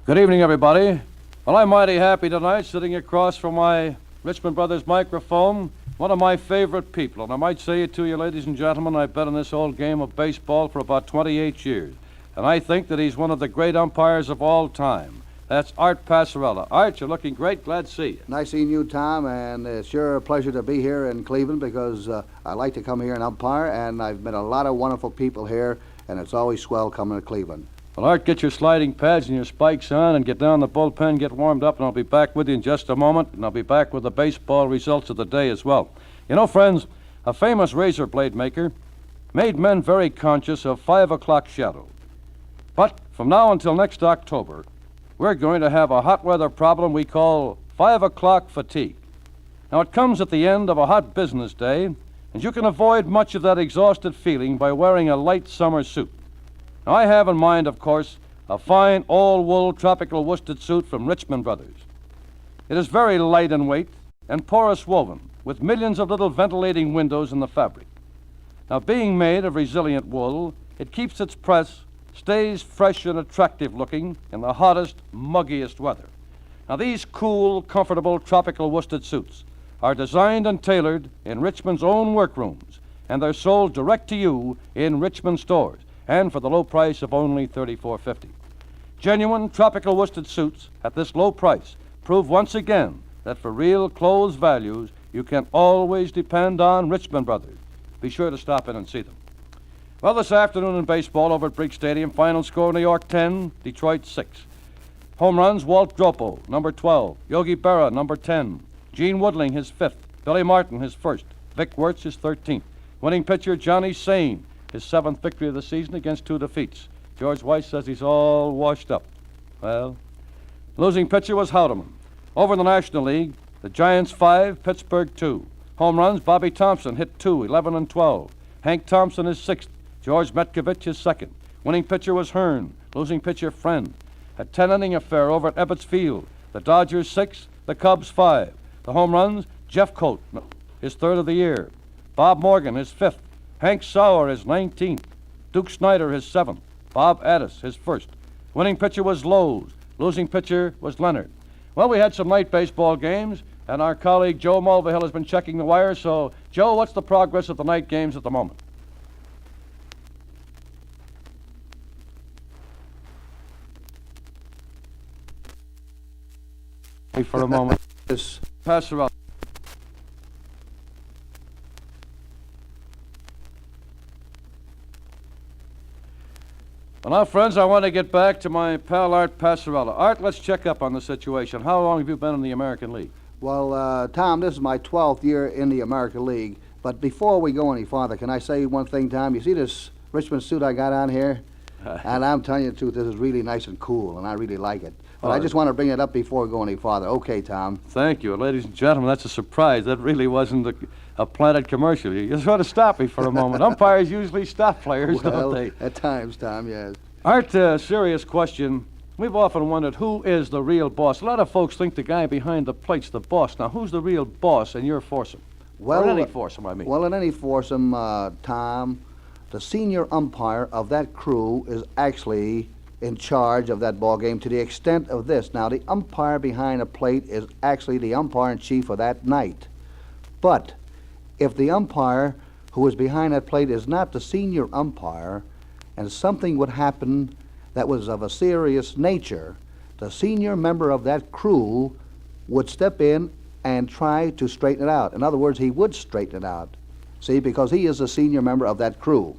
Good evening, everybody. Well, I'm mighty happy tonight sitting across from my Richmond Brothers microphone, one of my favorite people. And I might say it to you, ladies and gentlemen, I've been in this old game of baseball for about 28 years. And I think that he's one of the great umpires of all time. That's Art Passarella. Art, you're looking great. Glad to see you. Nice seeing you, Tom, and it's sure a pleasure to be here in Cleveland because I like to come here and umpire, and I've met a lot of wonderful people here, and it's always swell coming to Cleveland. Well, Art, get your sliding pads and your spikes on and get down the bullpen, get warmed up, and I'll be back with you in just a moment, and I'll be back with the baseball results of the day as well. You know, friends, a famous razor blade maker made men very conscious of 5 o'clock shadow. But from now until next October, we're going to have a hot weather problem we call 5 o'clock fatigue. Now, it comes at the end of a hot business day, and you can avoid much of that exhausted feeling by wearing a light summer suit. Now, I have in mind, of course, a fine all-wool tropical worsted suit from Richmond Brothers. It is very light in weight and porous woven, with millions of little ventilating windows in the fabric. Now, being made of resilient wool, it keeps its press, stays fresh and attractive looking in the hottest, muggiest weather. Now, these cool, comfortable tropical worsted suits are designed and tailored in Richmond's own workrooms, and they're sold direct to you in Richmond stores, and for the low price of only $34.50. Genuine tropical worsted suits at this low price prove once again that for real clothes values, you can always depend on Richmond Brothers. Be sure to stop in and see them. Well, this afternoon in baseball over at Briggs Stadium, final score New York 10, Detroit 6. Home runs, Walt Dropo, number 12. Yogi Berra, number 10. Gene Woodling, his 5th. Billy Martin, his 1st. Vic Wertz, his 13th. Winning pitcher, Johnny Sain, his 7th victory of the season against 2 defeats. George Weiss says he's all washed up. Well, losing pitcher was Howdeman. Over in the National League, the Giants 5, Pittsburgh 2. Home runs, Bobby Thompson hit 2, 11 and 12. Hank Thompson is 6th. George Metkovich is 2nd. Winning pitcher was Hearn. Losing pitcher, Friend. A 10-inning affair over at Ebbets Field. The Dodgers 6, the Cubs 5. The home runs, Jeff Coat, his 3rd of the year. Bob Morgan, his 5th. Hank Sauer, his 19th. Duke Snyder, his 7th. Bob Addis, his 1st. Winning pitcher was Lowe's. Losing pitcher was Leonard. Well, we had some night baseball games, and our colleague Joe Mulvihill has been checking the wires. So, Joe, what's the progress of the night games at the moment? For a moment. Yes. Passarella. Well, now, friends, I want to get back to my pal Art Passarella. Art, let's check up on the situation. How long have you been in the American League? Well, Tom, this is my 12th year in the American League. But before we go any farther, can I say one thing, Tom? You see this Richmond suit I got on here? And I'm telling you the truth, this is really nice and cool, and I really like it. But I just want to bring it up before we go any farther. Okay, Tom. Thank you. Ladies and gentlemen, that's a surprise. That really wasn't a planted commercial. You sort of stop me for a moment. Umpires usually stop players, don't they? At times, Tom, yes. Art, serious question. We've often wondered who is the real boss. A lot of folks think the guy behind the plate's the boss. Now, who's the real boss in your foursome? Or in any foursome, I mean. Well, in any foursome, Tom, the senior umpire of that crew is actually in charge of that ball game to the extent of this. Now, the umpire behind a plate is actually the umpire-in-chief of that night. But if the umpire who is behind that plate is not the senior umpire and something would happen that was of a serious nature, the senior member of that crew would step in and try to straighten it out. In other words, he would straighten it out, see, because he is a senior member of that crew.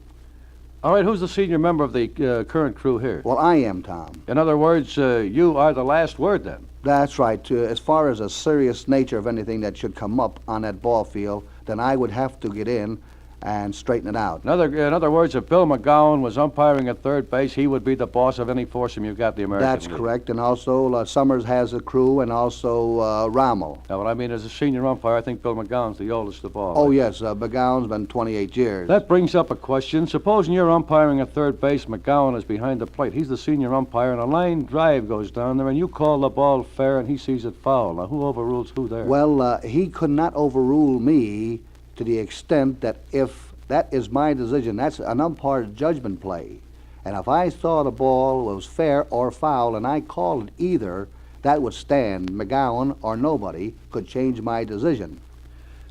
All right, who's the senior member of the current crew here? Well, I am, Tom. In other words, you are the last word then. That's right. As far as a serious nature of anything that should come up on that ball field, then I would have to get in and straighten it out. In other words, if Bill McGowan was umpiring at third base, he would be the boss of any foursome you've got in the American League. That's correct. And also, Summers has a crew, and also Rommel. Now, what I mean, as a senior umpire, I think Bill McGowan's the oldest of all. Oh, yes. McGowan's been 28 years. That brings up a question. Supposing you're umpiring at third base, McGowan is behind the plate. He's the senior umpire, and a line drive goes down there, and you call the ball fair, and he sees it foul. Now, who overrules who there? Well, he could not overrule me to the extent that if that is my decision, that's an umpire's judgment play. And if I saw the ball was fair or foul and I called it either, that would stand. McGowan or nobody could change my decision.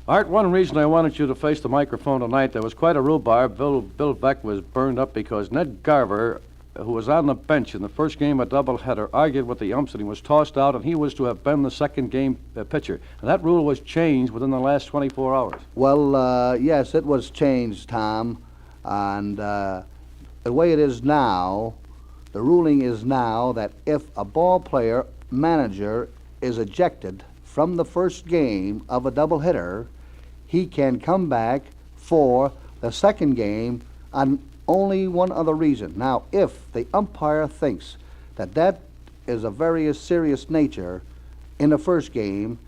Art, one reason I wanted you to face the microphone tonight, there was quite a rhubarb. Bill Beck was burned up because Ned Garver, who was on the bench in the first game of doubleheader, argued with the umps and he was tossed out, and he was to have been the second game pitcher. And that rule was changed within the last 24 hours. Well, yes, it was changed, Tom. And the way it is now, the ruling is now that if a ball player manager is ejected from the first game of a doubleheader, he can come back for the second game on only one other reason. Now, if the umpire thinks that that is a very serious nature in the first game,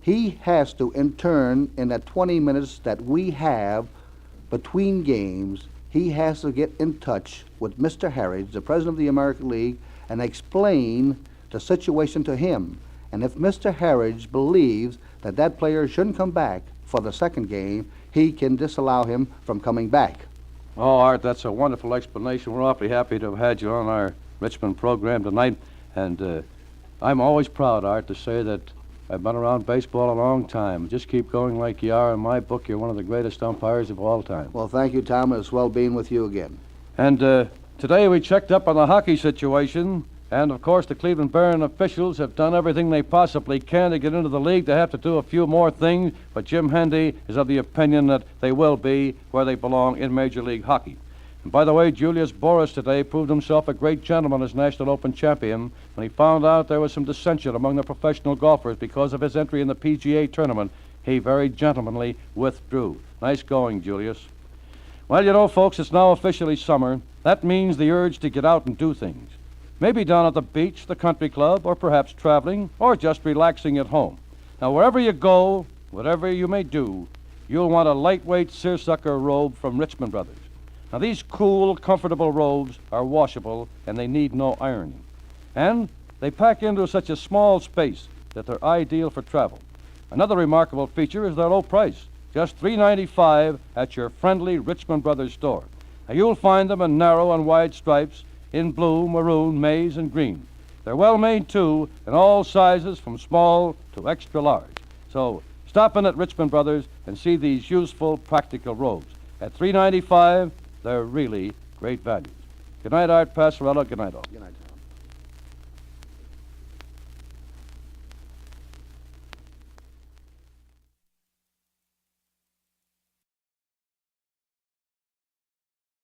he has to, in turn, in the 20 minutes that we have between games, he has to get in touch with Mr. Harridge, the president of the American League, and explain the situation to him. And if Mr. Harridge believes that that player shouldn't come back for the second game, he can disallow him from coming back. Oh, Art, that's a wonderful explanation. We're awfully happy to have had you on our Richmond program tonight. And I'm always proud, Art, to say that I've been around baseball a long time. Just keep going like you are. In my book, you're one of the greatest umpires of all time. Well, thank you, Tom. It's well being with you again. And today we checked up on the hockey situation. And, of course, the Cleveland Baron officials have done everything they possibly can to get into the league. They have to do a few more things, but Jim Hendy is of the opinion that they will be where they belong in Major League Hockey. And by the way, Julius Boris today proved himself a great gentleman as National Open champion when he found out there was some dissension among the professional golfers because of his entry in the PGA tournament. He very gentlemanly withdrew. Nice going, Julius. Well, you know, folks, it's now officially summer. That means the urge to get out and do things. Maybe down at the beach, the country club, or perhaps traveling, or just relaxing at home. Now, wherever you go, whatever you may do, you'll want a lightweight seersucker robe from Richmond Brothers. Now, these cool, comfortable robes are washable, and they need no ironing. And they pack into such a small space that they're ideal for travel. Another remarkable feature is their low price, just $3.95 at your friendly Richmond Brothers store. Now, you'll find them in narrow and wide stripes, in blue, maroon, maize, and green. They're well made, too, in all sizes from small to extra large. So stop in at Richmond Brothers and see these useful, practical robes. At $3.95, they're really great values. Good night, Art Passarella. Good night, all. Good night.